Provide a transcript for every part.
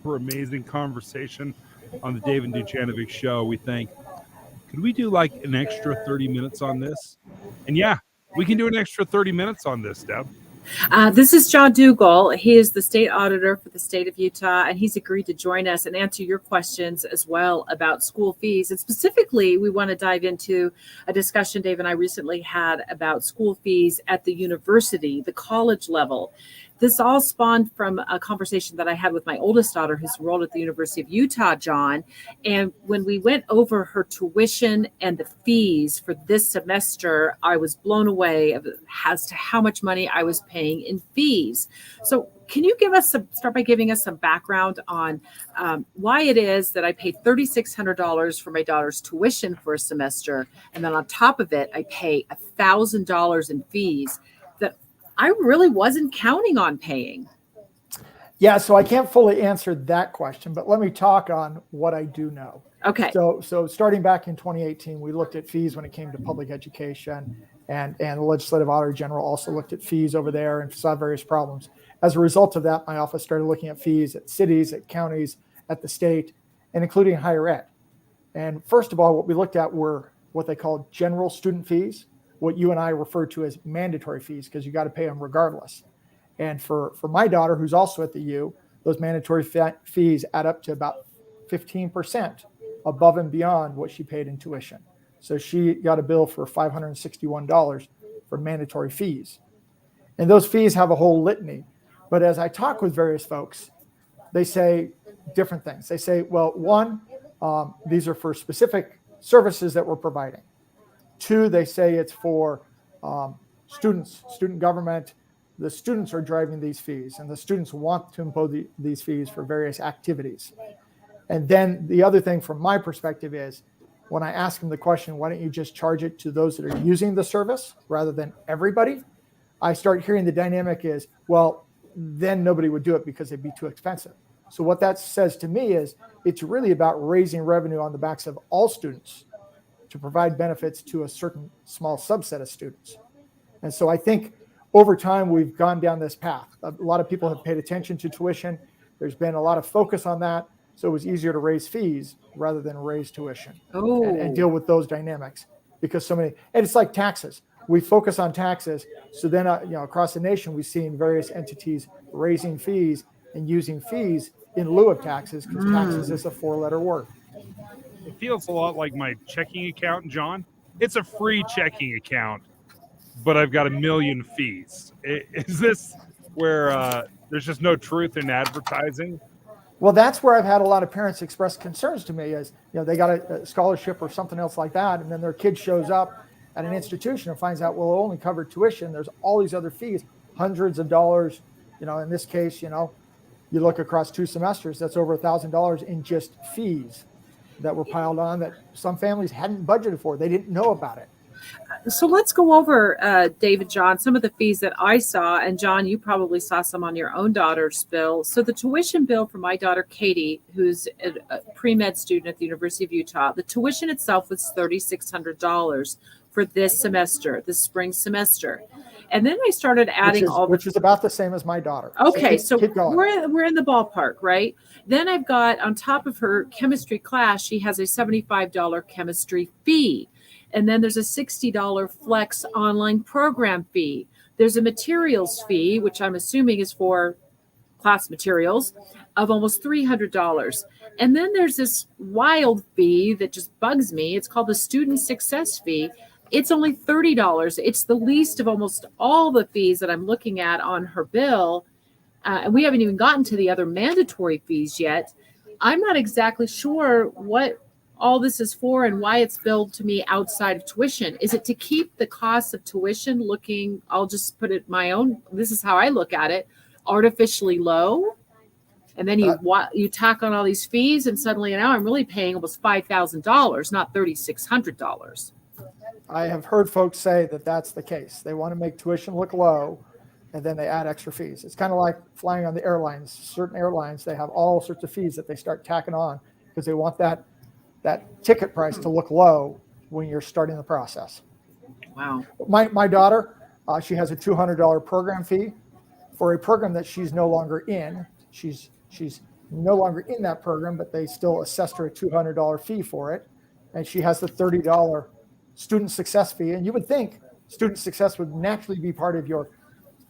super amazing conversation on the David Dujanovic show. We think, could we do like an extra 30 minutes on this? And yeah, we can do an extra 30 minutes on this, Deb. This is John Dougall. He is the state auditor for the state of Utah, and he's agreed to join us and answer your questions as well about school fees. And specifically, we want to dive into a discussion Dave and I recently had about school fees at the university, the college level. This all spawned from a conversation that I had with my oldest daughter who's enrolled at the University of Utah, John. And when we went over her tuition and the fees for this semester, I was blown away as to how much money I was paying in fees. So can you start by giving us some background on why it is that I paid $3,600 for my daughter's tuition for a semester, and then on top of it, I pay $1,000 in fees that I really wasn't counting on paying? Yeah, so I can't fully answer that question, but let me talk on what I do know. Okay. So starting back in 2018, we looked at fees when it came to public education, and the Legislative Auditor General also looked at fees over there and saw various problems. As a result of that, my office started looking at fees at cities, at counties, at the state, and including higher ed. And first of all, what we looked at were what they called general student fees, what you and I refer to as mandatory fees, because you got to pay them regardless. And for my daughter, who's also at the U, those mandatory fees add up to about 15% above and beyond what she paid in tuition. So she got a bill for $561 for mandatory fees. And those fees have a whole litany. But as I talk with various folks, they say different things. They say, well, one, these are for specific services that we're providing. Two, they say it's for students, student government. The students are driving these fees, and the students want to impose these fees for various activities. And then the other thing from my perspective is when I ask them the question, why don't you just charge it to those that are using the service rather than everybody? I start hearing the dynamic is, well, then nobody would do it because it'd be too expensive. So what that says to me is it's really about raising revenue on the backs of all students to provide benefits to a certain small subset of students. And so I think over time, we've gone down this path. A lot of people have paid attention to tuition. There's been a lot of focus on that. So it was easier to raise fees rather than raise tuition and deal with those dynamics because so many, and it's like taxes. We focus on taxes. So then, across the nation, we've seen various entities raising fees and using fees in lieu of taxes because taxes is a 4-letter word. It feels a lot like my checking account, John. It's a free checking account, but I've got a million fees. Is this where there's just no truth in advertising? Well, that's where I've had a lot of parents express concerns to me is, they got a scholarship or something else like that, and then their kid shows up at an institution and finds out, well, it only covered tuition. There's all these other fees, hundreds of dollars. In this case, you look across 2 semesters, that's over $1,000 in just fees that were piled on that some families hadn't budgeted for. They didn't know about it. So let's go over, David, John, some of the fees that I saw. And John, you probably saw some on your own daughter's bill. So the tuition bill for my daughter, Katie, who's a pre-med student at the University of Utah, the tuition itself was $3,600 for this semester, this spring semester. And then I started adding which is about the same as my daughter. Okay, so we're in the ballpark, right? Then I've got on top of her chemistry class, she has a $75 chemistry fee. And then there's a $60 flex online program fee. There's a materials fee, which I'm assuming is for class materials, of almost $300. And then there's this wild fee that just bugs me. It's called the student success fee. It's only $30. It's the least of almost all the fees that I'm looking at on her bill. And we haven't even gotten to the other mandatory fees yet. I'm not exactly sure what all this is for and why it's billed to me outside of tuition. Is it to keep the cost of tuition looking, I'll just put it my own, this is how I look at it, artificially low? And then you tack on all these fees and suddenly now I'm really paying almost $5,000, not $3,600. I have heard folks say that that's the case. They want to make tuition look low and then they add extra fees. It's kind of like flying on the airlines. Certain airlines, they have all sorts of fees that they start tacking on because they want that ticket price to look low when you're starting the process. Wow. My daughter, she has a $200 program fee for a program that she's no longer in. She's no longer in that program, but they still assessed her a $200 fee for it. And she has the $30 student success fee. And you would think student success would naturally be part of your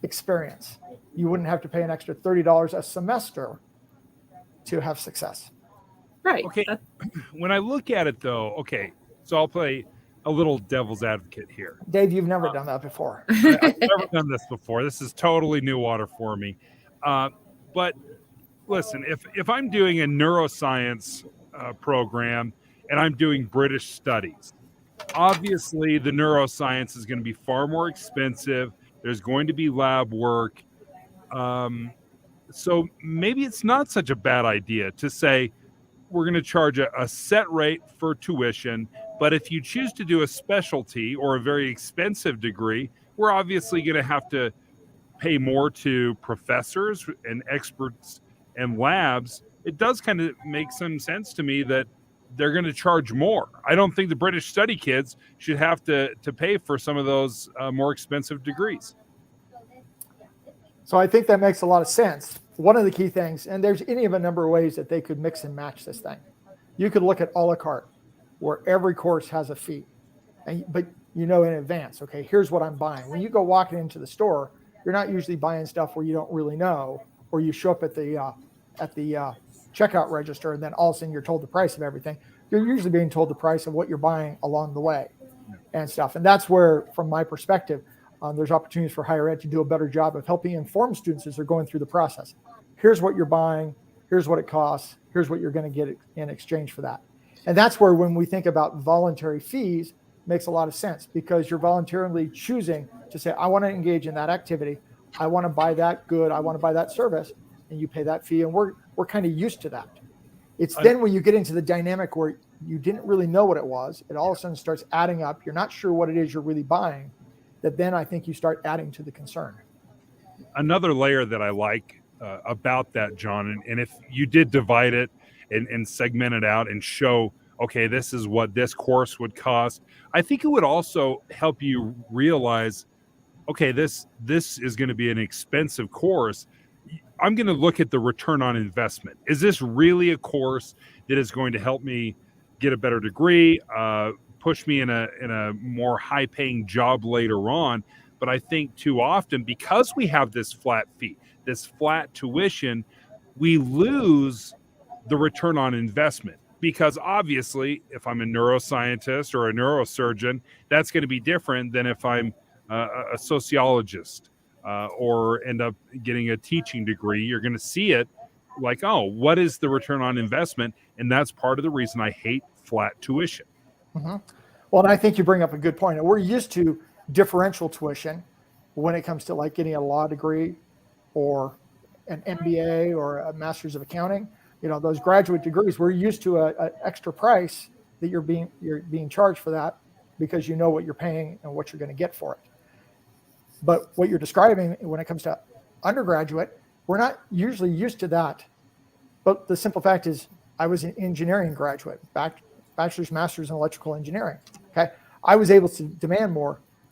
experience. You wouldn't have to pay an extra $30 a semester to have success. Right. Okay. When I look at it, though, okay, so I'll play a little devil's advocate here. Dave, you've never done that before. I've never done this before. This is totally new water for me. But listen, if I'm doing a neuroscience program and I'm doing British studies, obviously the neuroscience is going to be far more expensive. There's going to be lab work. So maybe it's not such a bad idea to say we're going to charge a set rate for tuition, but if you choose to do a specialty or a very expensive degree, we're obviously going to have to pay more to professors and experts and labs. It does kind of make some sense to me that they're going to charge more. I don't think the British study kids should have to pay for some of those more expensive degrees. So I think that makes a lot of sense. One of the key things, and there's any of a number of ways that they could mix and match this thing. You could look at a la carte, where every course has a fee, but you know in advance, okay, here's what I'm buying. When you go walking into the store, you're not usually buying stuff where you don't really know, or you show up at the checkout register and then all of a sudden you're told the price of everything. You're usually being told the price of what you're buying along the way and stuff. And that's where, from my perspective, there's opportunities for higher ed to do a better job of helping inform students as they're going through the process. Here's what you're buying. Here's what it costs. Here's what you're going to get in exchange for that. And that's where, when we think about voluntary fees, makes a lot of sense, because you're voluntarily choosing to say, I want to engage in that activity. I want to buy that good. I want to buy that service. And you pay that fee. And we're kind of used to that. It's then when you get into the dynamic where you didn't really know what it was, it all of a sudden starts adding up. You're not sure what it is you're really buying. That then I think you start adding to the concern. Another layer that I like about that, John, and if you did divide it and segment it out and show, okay, this is what this course would cost, I think it would also help you realize, okay, this is going to be an expensive course. I'm going to look at the return on investment. Is this really a course that is going to help me get a better degree, push me in a more high-paying job later on? But I think too often, because we have this flat fee, this flat tuition, we lose the return on investment. Because obviously, if I'm a neuroscientist or a neurosurgeon, that's going to be different than if I'm a sociologist or end up getting a teaching degree. You're going to see it like, oh, what is the return on investment? And that's part of the reason I hate flat tuition. Mm-hmm. Well, and I think you bring up a good point. We're used to differential tuition when it comes to like getting a law degree or an MBA or a master's of accounting. You know, those graduate degrees, we're used to an extra price that you're being charged for that, because you know what you're paying and what you're going to get for it. But what you're describing when it comes to undergraduate, we're not usually used to that. But the simple fact is, I was an engineering graduate, bachelor's, master's in electrical engineering. Okay, I was able to demand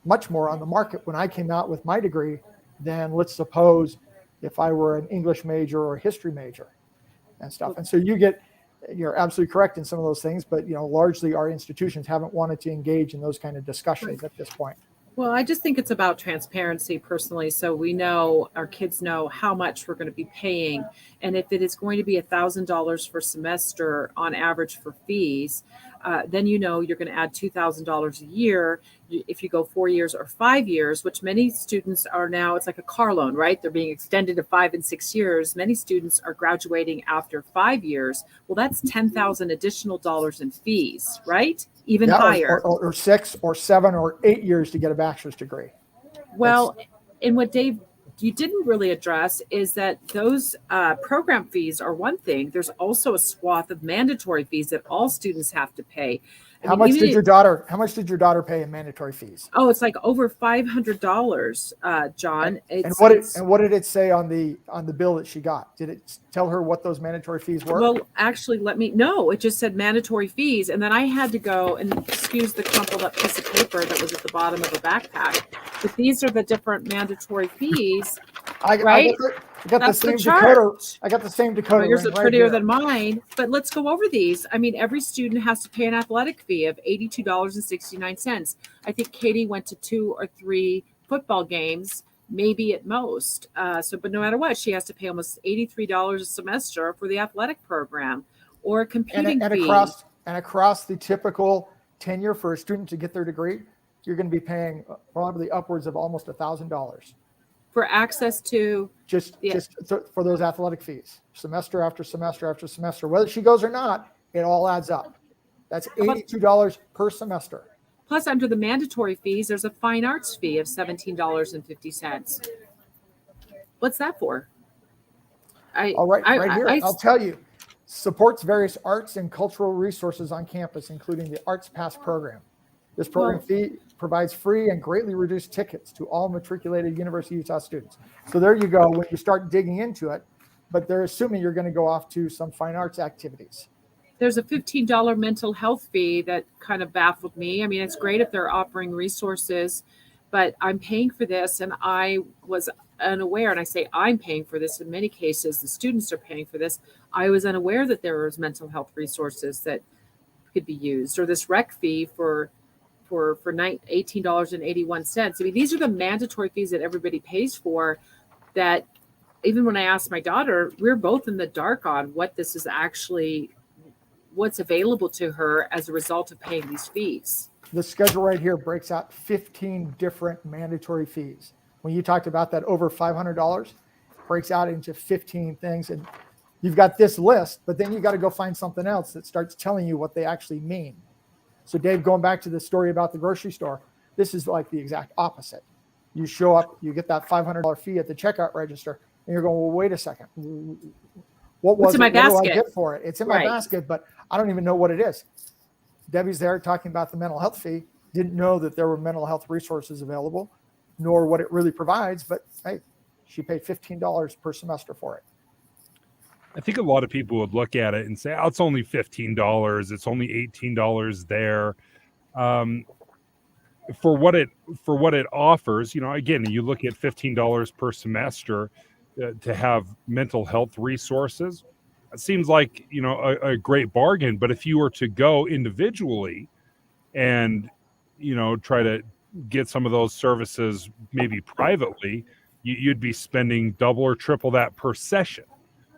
much more on the market when I came out with my degree than, let's suppose, if I were an English major or a history major and stuff. And so you're absolutely correct in some of those things, but largely our institutions haven't wanted to engage in those kind of discussions at this point. Well, I just think it's about transparency personally. So we know, our kids know how much we're going to be paying. And if it is going to be $1,000 per semester on average for fees, then you're going to add $2,000 a year if you go 4 years or 5 years, which many students are now. It's like a car loan, right? They're being extended to 5 and 6 years. Many students are graduating after 5 years. Well, that's $10,000 additional dollars in fees, right? Even higher. Or 6 or 7 or 8 years to get a bachelor's degree. Well, and what Dave, you didn't really address is that those program fees are one thing. There's also a swath of mandatory fees that all students have to pay. How much did your daughter pay in mandatory fees? Oh, it's like over $500, John. And what did it say on the bill that she got? Did it tell her what those mandatory fees were? Well, actually, it just said mandatory fees. And then I had to go and excuse the crumpled up piece of paper that was at the bottom of the backpack. But these are the different mandatory fees, right? I got That's the the same chart. decoder. I got the same decoder. Well, yours ring is right prettier here. than mine, but let's go over these. I mean, every student has to pay an athletic fee of $82.69. I think Katie went to 2 or 3 football games, maybe at most. But no matter what, she has to pay almost $83 a semester for the athletic program or a computing and fee. across the typical tenure for a student to get their degree, you're going to be paying probably upwards of almost $1,000 for access to for those athletic fees, semester after semester after semester. Whether she goes or not, it all adds up. That's $82 per semester. Plus, under the mandatory fees, there's a fine arts fee of $17.50. What's that for? Right here, I'll tell you. Supports various arts and cultural resources on campus, including the Arts Pass program. This program fee provides free and greatly reduced tickets to all matriculated University of Utah students. So there you go when you start digging into it, but they're assuming you're going to go off to some fine arts activities. There's a $15 mental health fee that kind of baffled me. I mean, it's great if they're offering resources, but I'm paying for this and I was unaware, and I say I'm paying for this in many cases, the students are paying for this. I was unaware that there was mental health resources that could be used, or this rec fee for $18.81. I mean, these are the mandatory fees that everybody pays for, that even when I asked my daughter, we're both in the dark on what this is actually, what's available to her as a result of paying these fees. The schedule right here breaks out 15 different mandatory fees. When you talked about that over $500, breaks out into 15 things. And you've got this list, but then you got to go find something else that starts telling you what they actually mean. So Dave, going back to the story about the grocery store, this is like the exact opposite. You show up, you get that $500 fee at the checkout register, and you're going, well, wait a second. What's in my basket? What do I get for it? It's in my basket, but I don't even know what it is. Debbie's there talking about the mental health fee, didn't know that there were mental health resources available, nor what it really provides, but hey, she paid $15 per semester for it. I think a lot of people would look at it and say, oh, it's only $15. It's only $18 there. For what it offers, again, you look at $15 per semester to have mental health resources. It seems like, a great bargain. But if you were to go individually and, try to get some of those services maybe privately, you'd be spending double or triple that per session.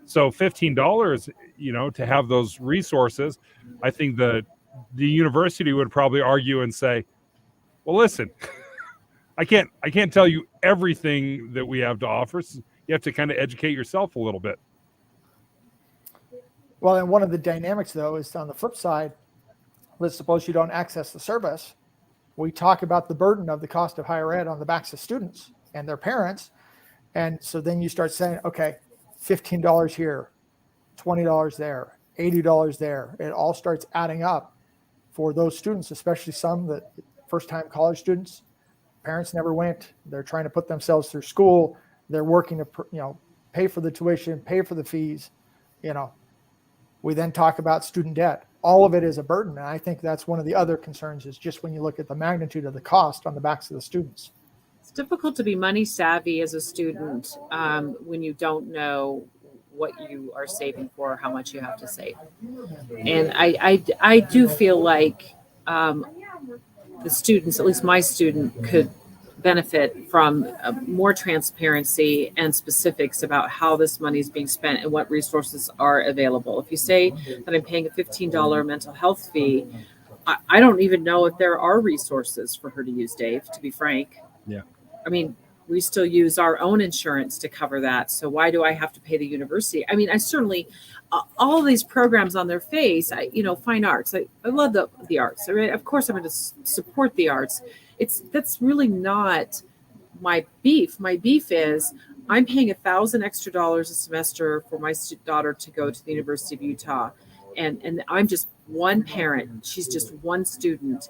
So $15, to have those resources, I think the university would probably argue and say, well, listen, I can't tell you everything that we have to offer. So you have to kind of educate yourself a little bit. Well, and one of the dynamics, though, is on the flip side, let's suppose you don't access the service. We talk about the burden of the cost of higher ed on the backs of students and their parents. And so then you start saying, okay, $15 here, $20 there, $80 there. It all starts adding up for those students, especially some that first-time college students. Parents never went. They're trying to put themselves through school. They're working to, pay for the tuition, pay for the fees. We then talk about student debt. All of it is a burden. And I think that's one of the other concerns is just when you look at the magnitude of the cost on the backs of the students. It's difficult to be money savvy as a student when you don't know what you are saving for, how much you have to save. And I do feel like the students, at least my student, could benefit from more transparency and specifics about how this money is being spent and what resources are available. If you say that I'm paying a $15 mental health fee, I don't even know if there are resources for her to use, Dave, to be frank. Yeah. I mean, we still use our own insurance to cover that. So why do I have to pay the university? I mean, I certainly, all of these programs on their face, fine arts. I love the arts. I mean, of course, I'm going to support the arts. That's really not my beef. My beef is I'm paying $1,000 extra a semester for my daughter to go to the University of Utah. And I'm just one parent. She's just one student.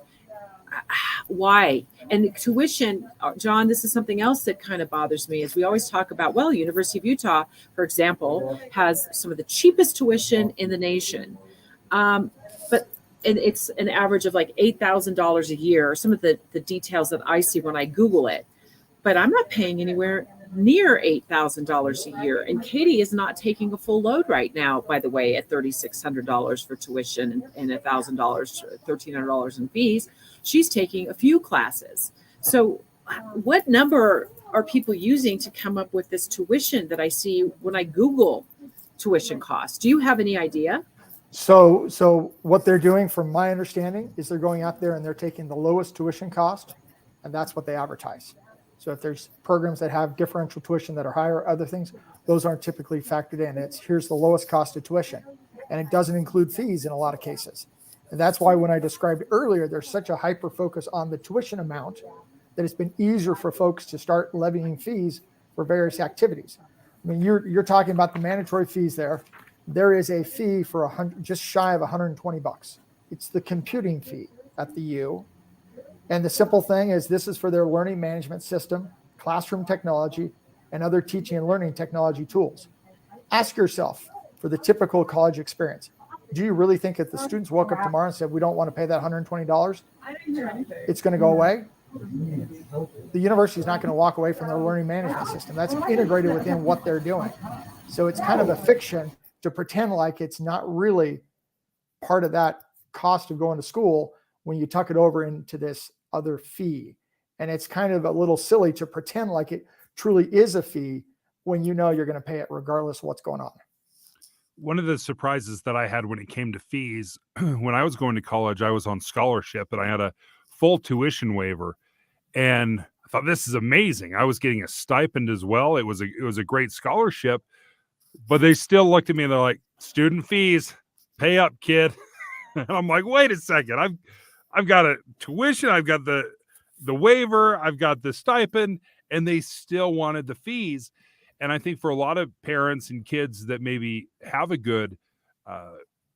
Why? And tuition, John, this is something else that kind of bothers me is we always talk about, well, University of Utah, for example, has some of the cheapest tuition in the nation. But it's an average of like $8,000 a year, some of the details that I see when I Google it. But I'm not paying anywhere near $8,000 a year. And Katie is not taking a full load right now, by the way, at $3,600 for tuition and $1,000, $1,300 in fees. She's taking a few classes. So what number are people using to come up with this tuition that I see when I Google tuition costs? Do you have any idea? So what they're doing, from my understanding, is they're going out there and they're taking the lowest tuition cost, and that's what they advertise. So if there's programs that have differential tuition that are higher, other things, those aren't typically factored in. It's here's the lowest cost of tuition, and it doesn't include fees in a lot of cases. And that's why when I described earlier, there's such a hyper focus on the tuition amount that it's been easier for folks to start levying fees for various activities. I mean, you're talking about the mandatory fees there. There is a fee for just shy of $120. It's the computing fee at the U. And the simple thing is this is for their learning management system, classroom technology, and other teaching and learning technology tools. Ask yourself, for the typical college experience, do you really think if the students woke up tomorrow and said, we don't want to pay that $120, it's going to go away? The university is not going to walk away from their learning management system. That's integrated within what they're doing. So it's kind of a fiction to pretend like it's not really part of that cost of going to school when you tuck it over into this other fee. And it's kind of a little silly to pretend like it truly is a fee when you know you're going to pay it regardless of what's going on. One of the surprises that I had when it came to fees, when I was going to college, I was on scholarship and I had a full tuition waiver. And I thought, this is amazing. I was getting a stipend as well. It was a great scholarship, but they still looked at me and they're like, student fees, pay up, kid. And I'm like, wait a second. I've got a tuition. I've got the waiver. I've got the stipend, and they still wanted the fees. And I think for a lot of parents and kids that maybe have a good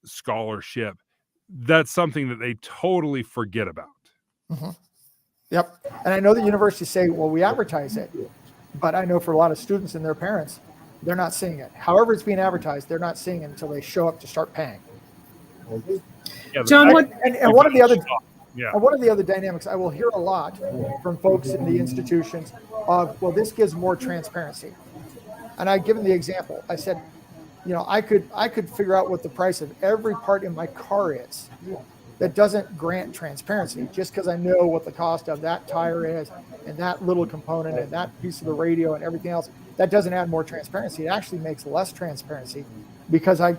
scholarship, that's something that they totally forget about. Mm-hmm. Yep. And I know the universities say, well, we advertise it, but I know for a lot of students and their parents, they're not seeing it. However it's being advertised, they're not seeing it until they show up to start paying. Yeah, John, and one of the other dynamics I will hear a lot from folks in the institutions of, well, this gives more transparency. And I give them the example. I said, I could figure out what the price of every part in my car is. That doesn't grant transparency. Just because I know what the cost of that tire is and that little component and that piece of the radio and everything else, that doesn't add more transparency. It actually makes less transparency because I'm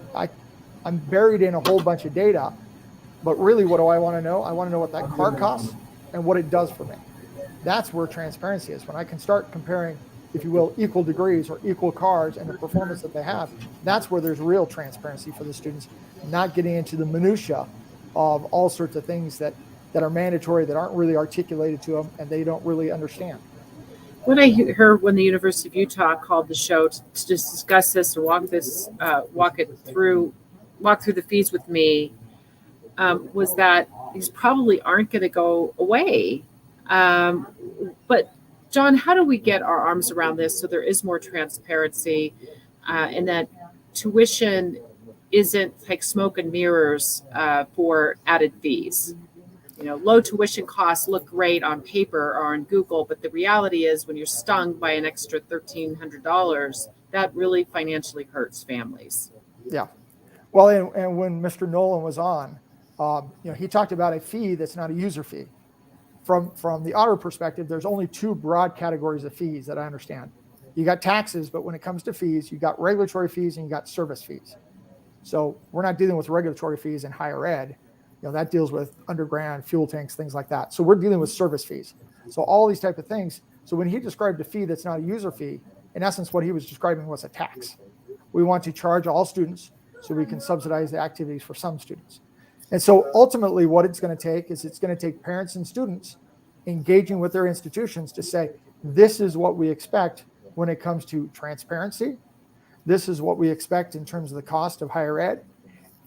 buried in a whole bunch of data. But really, what do I want to know? I want to know what that car costs and what it does for me. That's where transparency is. When I can start comparing, if you will, equal degrees or equal cars and the performance that they have, that's where there's real transparency for the students, not getting into the minutia of all sorts of things that are mandatory, that aren't really articulated to them, and they don't really understand. What I heard when the University of Utah called the show to just discuss this or walk through the fees with me, was that these probably aren't going to go away. But John, how do we get our arms around this so there is more transparency and that tuition isn't like smoke and mirrors for added fees? Low tuition costs look great on paper or on Google, but the reality is when you're stung by an extra $1,300, that really financially hurts families. Yeah. Well, and when Mr. Nolan was on, he talked about a fee that's not a user fee. From the auditor perspective, there's only two broad categories of fees that I understand. You got taxes, but when it comes to fees, you got regulatory fees and you got service fees. So we're not dealing with regulatory fees in higher ed. That deals with underground fuel tanks, things like that. So we're dealing with service fees. So all these type of things. So when he described a fee that's not a user fee, in essence, what he was describing was a tax. We want to charge all students so we can subsidize the activities for some students. And so ultimately what it's going to take is it's going to take parents and students engaging with their institutions to say, this is what we expect when it comes to transparency. This is what we expect in terms of the cost of higher ed.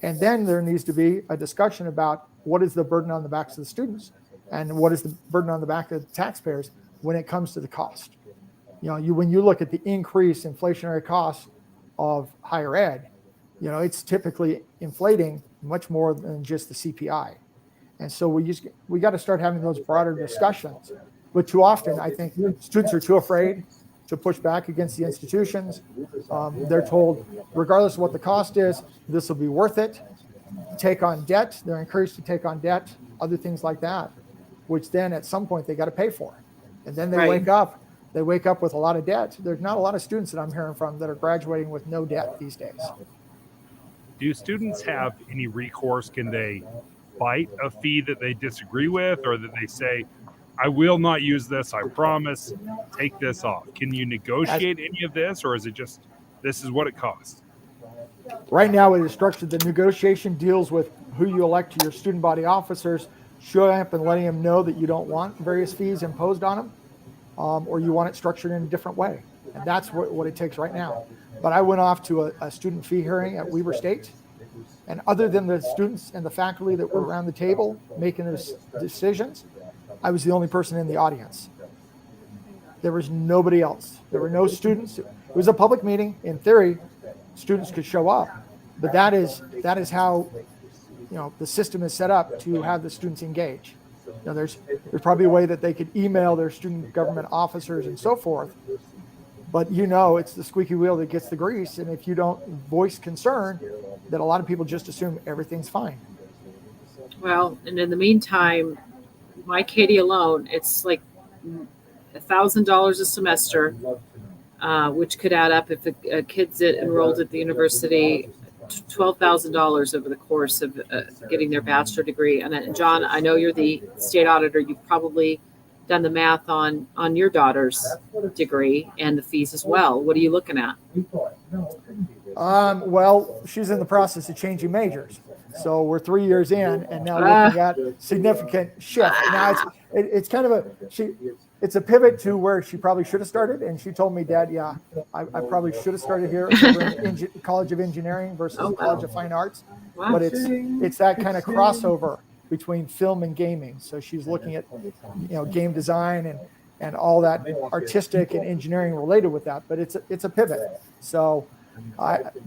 And then there needs to be a discussion about what is the burden on the backs of the students and what is the burden on the back of the taxpayers when it comes to the cost. When you look at the increased inflationary costs of higher ed, it's typically inflating much more than just the CPI. And so we got to start having those broader discussions. But too often, I think students are too afraid to push back against the institutions. They're told, regardless of what the cost is, this will be worth it. Take on debt. They're encouraged to take on debt, other things like that, which then at some point they got to pay for. And then they wake up. They wake up with a lot of debt. There's not a lot of students that I'm hearing from that are graduating with no debt these days. Do students have any recourse? Can they fight a fee that they disagree with, or that they say, I will not use this, I promise, take this off? Can you negotiate any of this, or is it just, this is what it costs? Right now it is structured. The negotiation deals with who you elect to your student body officers, showing up and letting them know that you don't want various fees imposed on them, or you want it structured in a different way. And that's what it takes right now. But I went off to a student fee hearing at Weber State, and other than the students and the faculty that were around the table making those decisions, I was the only person in the audience. There was nobody else. There were no students. It was a public meeting. In theory, students could show up, but that is how, the system is set up to have the students engage. There's probably a way that they could email their student government officers and so forth, but it's the squeaky wheel that gets the grease. And if you don't voice concern, that a lot of people just assume everything's fine. Well, and in the meantime, my Katie alone, it's like $1,000 a semester, which could add up if a kid's enrolled at the university, $12,000 over the course of getting their bachelor degree. And John, I know you're the state auditor. You've probably done the math on your daughter's degree and the fees as well. What are you looking at? Well, she's in the process of changing majors. So we're 3 years in, and now looking at significant shift. Now it's kind of it's a pivot to where she probably should have started. And she told me, Dad, I probably should have started here in College of Engineering versus College of Fine Arts. Wow. But it's that kind of crossover between film and gaming. So she's looking at game design and all that artistic and engineering related with that. But it's a pivot. So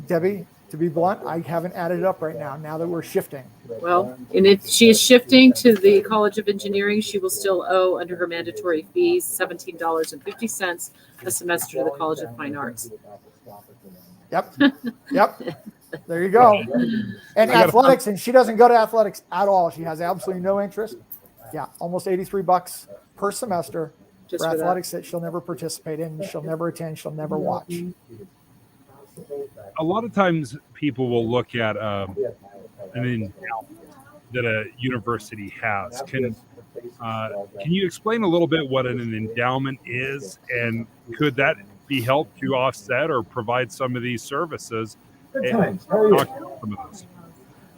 Debbie, to be blunt, I haven't added it up right now that we're shifting. Well, and if she is shifting to the College of Engineering, she will still owe, under her mandatory fees, $17.50 a semester to the College of Fine Arts. Yep. There you go. And athletics, and she doesn't go to athletics at all. She has absolutely no interest. Yeah, almost $83 per semester just for athletics that she'll never participate in, she'll never attend, she'll never watch. A lot of times people will look at an endowment that a university has. Can you explain a little bit what an endowment is, and could that be helped to offset or provide some of these services?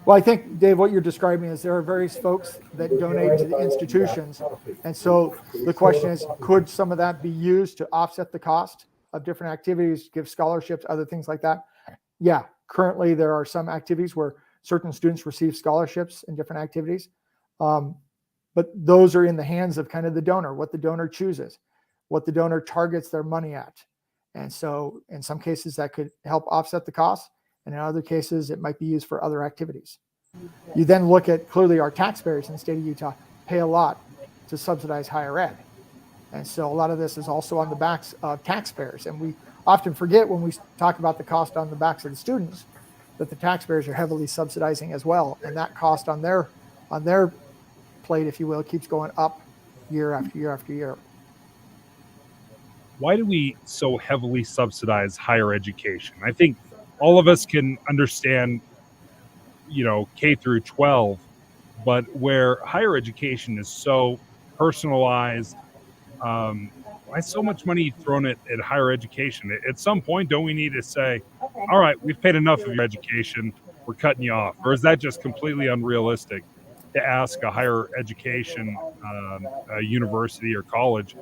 Well, I think, Dave, what you're describing is there are various folks that donate to the institutions. And so the question is, could some of that be used to offset the cost of different activities, give scholarships, other things like that? Yeah, currently there are some activities where certain students receive scholarships in different activities. But those are in the hands of kind of the donor, what the donor chooses, what the donor targets their money at. And so in some cases that could help offset the cost. And in other cases, it might be used for other activities. You then look at, clearly our taxpayers in the state of Utah pay a lot to subsidize higher ed. And so a lot of this is also on the backs of taxpayers. And we often forget when we talk about the cost on the backs of the students that the taxpayers are heavily subsidizing as well. And that cost on their plate, if you will, keeps going up year after year after year. Why do we so heavily subsidize higher education? I think all of us can understand, K through 12, but where higher education is so personalized, why so much money thrown at higher education? At some point, don't we need to say, all right, we've paid enough of your education, we're cutting you off? Or is that just completely unrealistic to ask a higher education, a university or college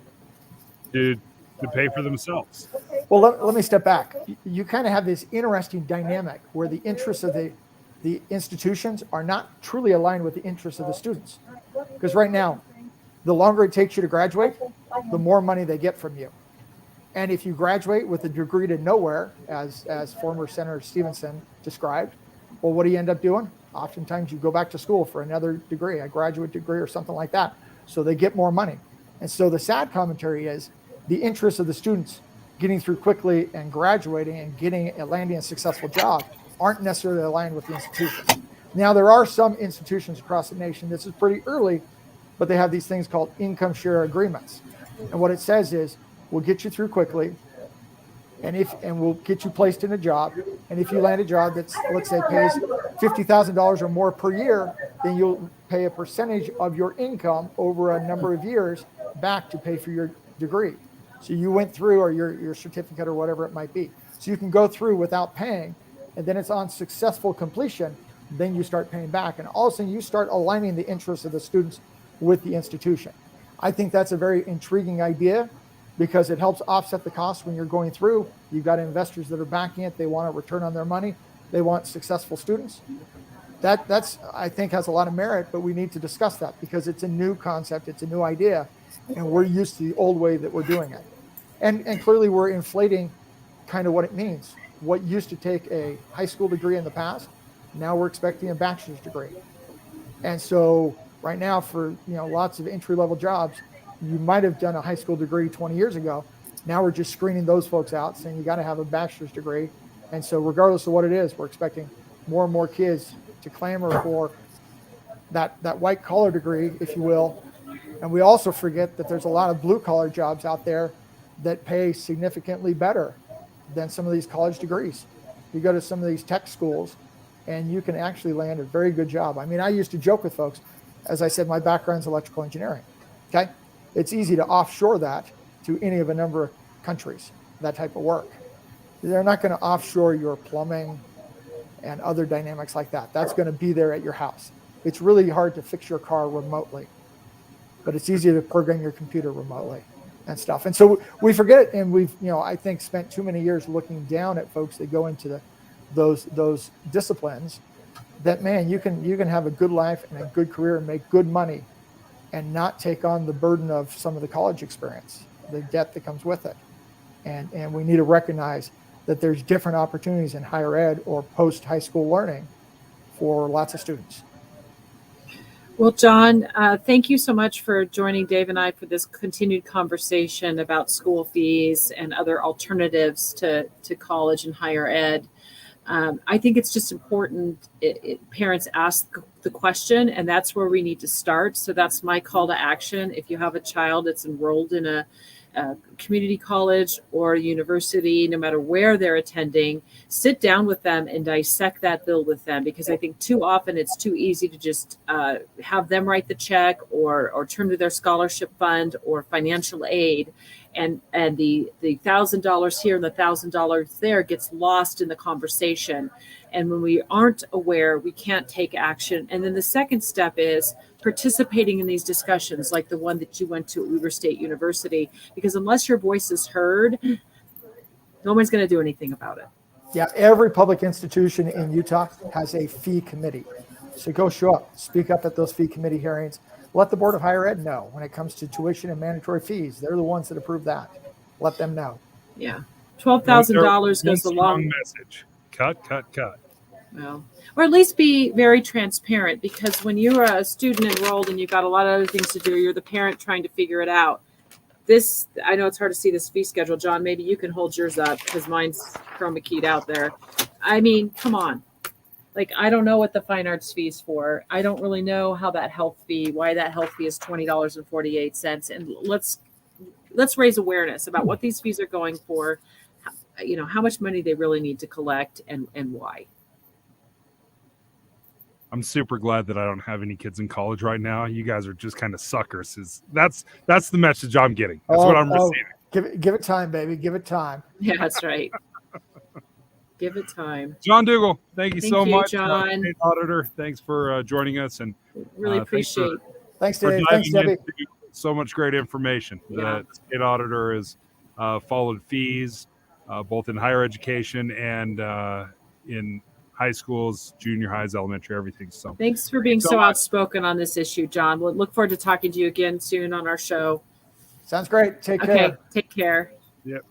to pay for themselves? Well, let me step back. You kind of have this interesting dynamic where the interests of the institutions are not truly aligned with the interests of the students. Because right now, the longer it takes you to graduate, the more money they get from you. And if you graduate with a degree to nowhere, as former Senator Stevenson described, well, what do you end up doing? Oftentimes you go back to school for another degree, a graduate degree or something like that. So they get more money. And so the sad commentary is the interests of the students getting through quickly and graduating and landing a successful job aren't necessarily aligned with the institution. Now, there are some institutions across the nation, this is pretty early, but they have these things called income share agreements. And what it says is, we'll get you through quickly, and we'll get you placed in a job. And if you land a job that's, let's say, pays $50,000 or more per year, then you'll pay a percentage of your income over a number of years back to pay for your degree. So you went through, or your certificate or whatever it might be. So you can go through without paying, and then it's on successful completion, then you start paying back. And all of a sudden you start aligning the interests of the students with the institution. I think that's a very intriguing idea, because it helps offset the cost when you're going through. You've got investors that are backing it. They want a return on their money. They want successful students. That's I think has a lot of merit, but we need to discuss that because it's a new concept. It's a new idea, and we're used to the old way that we're doing it. And clearly we're inflating kind of what it means. What used to take a high school degree in the past, now we're expecting a bachelor's degree. And so right now for lots of entry-level jobs, you might have done a high school degree 20 years ago. Now we're just screening those folks out, saying you got to have a bachelor's degree. And so regardless of what it is, we're expecting more and more kids to clamor for that white collar degree, if you will. And we also forget that there's a lot of blue collar jobs out there that pay significantly better than some of these college degrees. You go to some of these tech schools and you can actually land a very good job. I mean, I used to joke with folks, as I said, my background's electrical engineering. Okay. It's easy to offshore that to any of a number of countries, that type of work. They're not going to offshore your plumbing and other dynamics like that. That's going to be there at your house. It's really hard to fix your car remotely, but it's easy to program your computer remotely and stuff. And so we forget it, and we've, I think spent too many years looking down at folks that go into those disciplines. That, man, you can have a good life and a good career and make good money and not take on the burden of some of the college experience, the debt that comes with it. And we need to recognize that there's different opportunities in higher ed or post-high school learning for lots of students. Well, John, thank you so much for joining Dave and I for this continued conversation about school fees and other alternatives to college and higher ed. I think it's just important parents ask the question, and that's where we need to start. So that's my call to action. If you have a child that's enrolled in a community college or a university, no matter where they're attending, sit down with them and dissect that bill with them, because I think too often it's too easy to just have them write the check or turn to their scholarship fund or financial aid. And the $1,000 here and the $1,000 there gets lost in the conversation. And when we aren't aware, we can't take action. And then the second step is participating in these discussions, like the one that you went to at Weber State University, because unless your voice is heard, no one's going to do anything about it. Yeah, every public institution in Utah has a fee committee. So go show up, speak up at those fee committee hearings. Let the Board of Higher Ed know when it comes to tuition and mandatory fees. They're the ones that approve that. Let them know. Yeah. $12,000 goes a long message. Cut. Well, or at least be very transparent, because when you're a student enrolled and you've got a lot of other things to do, you're the parent trying to figure it out. I know it's hard to see this fee schedule. John, maybe you can hold yours up because mine's chroma keyed out there. I mean, come on. Like, I don't know what the fine arts fee is for. I don't really know why that health fee is $20.48. And let's raise awareness about what these fees are going for, how much money they really need to collect and why. I'm super glad that I don't have any kids in college right now. You guys are just kind of suckers. That's the message I'm getting. That's what I'm receiving. Give it time, baby. Give it time. Yeah, that's right. Give it time. John Dougall, thank you so much. John. State Auditor, thanks for joining us. And really appreciate it. Thanks, Dave. Thanks, Debbie. So much great information. Yeah. The State Auditor has followed fees, both in higher education and in high schools, junior highs, elementary, everything. So thanks for being so outspoken on this issue, John. We'll look forward to talking to you again soon on our show. Sounds great. Take care. Okay, take care. Yep.